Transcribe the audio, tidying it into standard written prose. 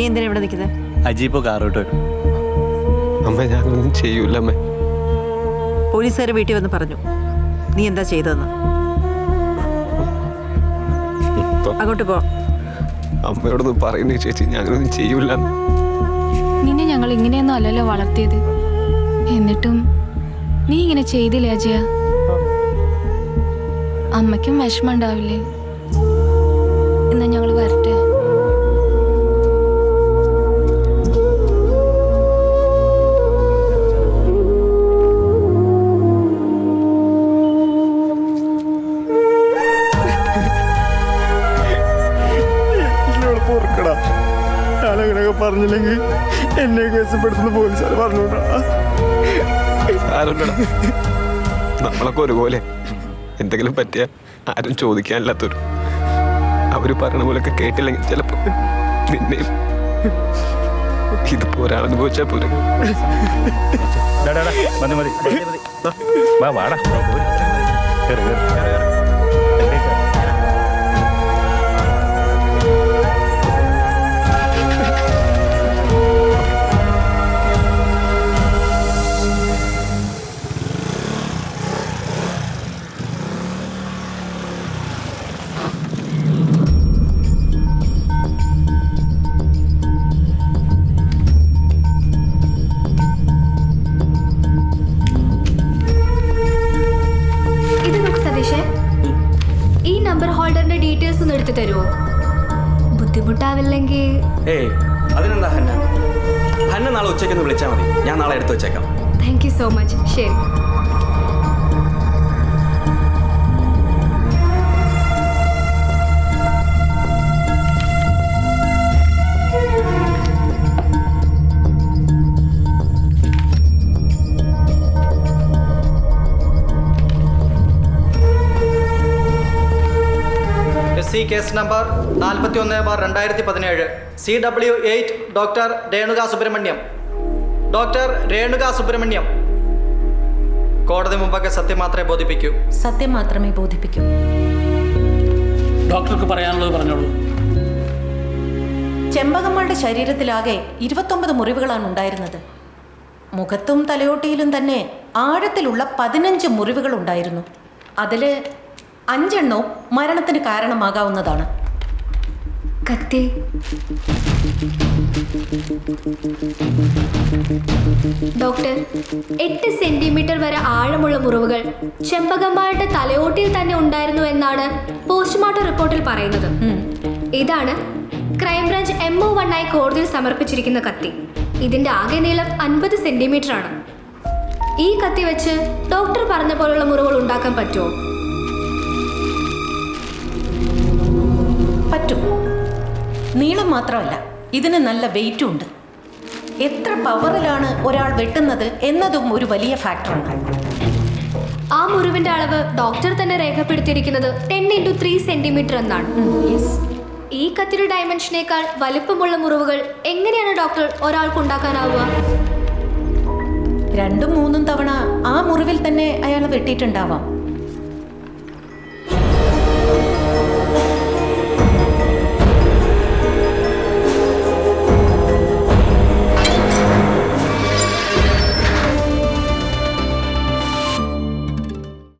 എന്തിനാ ഇവിടെ നിൽക്കുന്നത്? അജീപ്പോ കാറോട്ട് വരും. അമ്മ ഞാനൊന്നും ചെയ്യൂല അമ്മ. പോലീസുകാർ വീട്ടിൽ വന്ന് പറഞ്ഞു നീ എന്താ ചെയ്തതെന്ന്. അങ്ങോട്ട് പോ. അമ്മയോടൊന്നും പറയുന്നേ ചേച്ചി, ഞാനൊന്നും ചെയ്യൂല. നിന്നെ ഞങ്ങൾ ഇങ്ങനെയൊന്നും അല്ലല്ലോ വളർത്തിയത്. എന്നിട്ടും നീ ഇങ്ങനെ ചെയ്തില്ലേ അജയ? അമ്മയ്ക്കും വിഷമം ഉണ്ടാവില്ലേ? എന്നാ ഞങ്ങൾ വരട്ടെ. ഞാനങ്ങനെയൊക്കെ പറഞ്ഞില്ലെങ്കിൽ എന്നെ കേസപ്പെടുത്തുന്ന പോലീസുകാർ പറഞ്ഞോണ്ടാ. നമ്മളൊക്കെ ഒരുപോലെ എന്തെങ്കിലും പറ്റിയ ആരും ചോദിക്കാനില്ലാത്തൊരു അവര് പറയണ പോലൊക്കെ കേട്ടില്ലെങ്കിൽ ചിലപ്പോ നിന്നെയും ഇതിപ്പോ ഒരാളനുഭവിച്ചാൽ പോലും. ഈ നമ്പർ ഹോൾഡറിന്റെ ഡീറ്റെയിൽസ് ഒന്ന് എടുത്തു തരുമോ? ബുദ്ധിമുട്ടാവില്ലെങ്കിൽ. ഏയ് അതിനെന്താ ഹന്ന, ഹന്ന നാളെ ഉച്ചയ്ക്കൊന്ന് വിളിച്ചാൽ മതി, ഞാൻ നാളെ എടുത്തു വെച്ചേക്കാം. Thank you so much. ശരി. Case number 41/2017 CW8 doctor Renuka Subrahmanyam. Doctor Renuka Subrahmanyam കോടതി മുമ്പൊക്കെ സത്യം മാത്രമേ ബോധിപ്പിക്കൂ. സത്യം മാത്രമേ ബോധിപ്പിക്കൂ. ഡോക്ടർക്ക് പറയാനുള്ളത് പറഞ്ഞോളൂ. ചെമ്പകമ്മളുടെ ശരീരത്തിലാകെ 29 മുറിവുകളാണ് ഉണ്ടായിരുന്നത്. മുഖത്തും തലയോട്ടിയിലും തന്നെ ആഴത്തിലുള്ള 15 മുറിവുകൾ ഉണ്ടായിരുന്നു. അതിൽ 5 എണ്ണവും മരണത്തിന് കാരണമാകാവുന്നതാണ്. കത്തി ഡോക്ടർ, 8 സെന്റിമീറ്റർ വരെ ആഴമുള്ള മുറിവുകൾ ചെമ്പകമ്മാളുടെ തലയോട്ടിയിൽ തന്നെ ഉണ്ടായിരുന്നു എന്നാണ് പോസ്റ്റ്മോർട്ടം റിപ്പോർട്ടിൽ പറയുന്നത്. ഇതാണ് ക്രൈംബ്രാഞ്ച് MO1 ആയി കോടതിയിൽ സമർപ്പിച്ചിരിക്കുന്ന കത്തി. ഇതിന്റെ ആകെ നീളം 50 സെന്റിമീറ്റർ ആണ്. ഈ കത്തി വെച്ച് ഡോക്ടർ പറഞ്ഞ പോലുള്ള മുറിവുകൾ ഉണ്ടാക്കാൻ പറ്റുമോ? പറ്റും. നീളം മാത്രമല്ല, ഇതിന് നല്ല വെയിറ്റും ഉണ്ട്. എത്ര പവറിലാണ് ഒരാൾ വെട്ടുന്നത് എന്നതും ഒരു വലിയ ഫാക്ടറാണ്. ആ മുറിവിന്റെ അളവ് ഡോക്ടർ തന്നെ രേഖപ്പെടുത്തിയിരിക്കുന്നത് 10x3 സെന്റിമീറ്റർ എന്നാണ്. ഈ കത്തിയുടെ ഡയമെൻഷനേക്കാൾ വലിപ്പമുള്ള മുറിവുകൾ എങ്ങനെയാണ് ഡോക്ടർ ഒരാൾക്ക് ഉണ്ടാക്കാനാവുക? 2-3 തവണ ആ മുറിവിൽ തന്നെ അയാൾ വെട്ടിയിട്ടുണ്ടാവാം.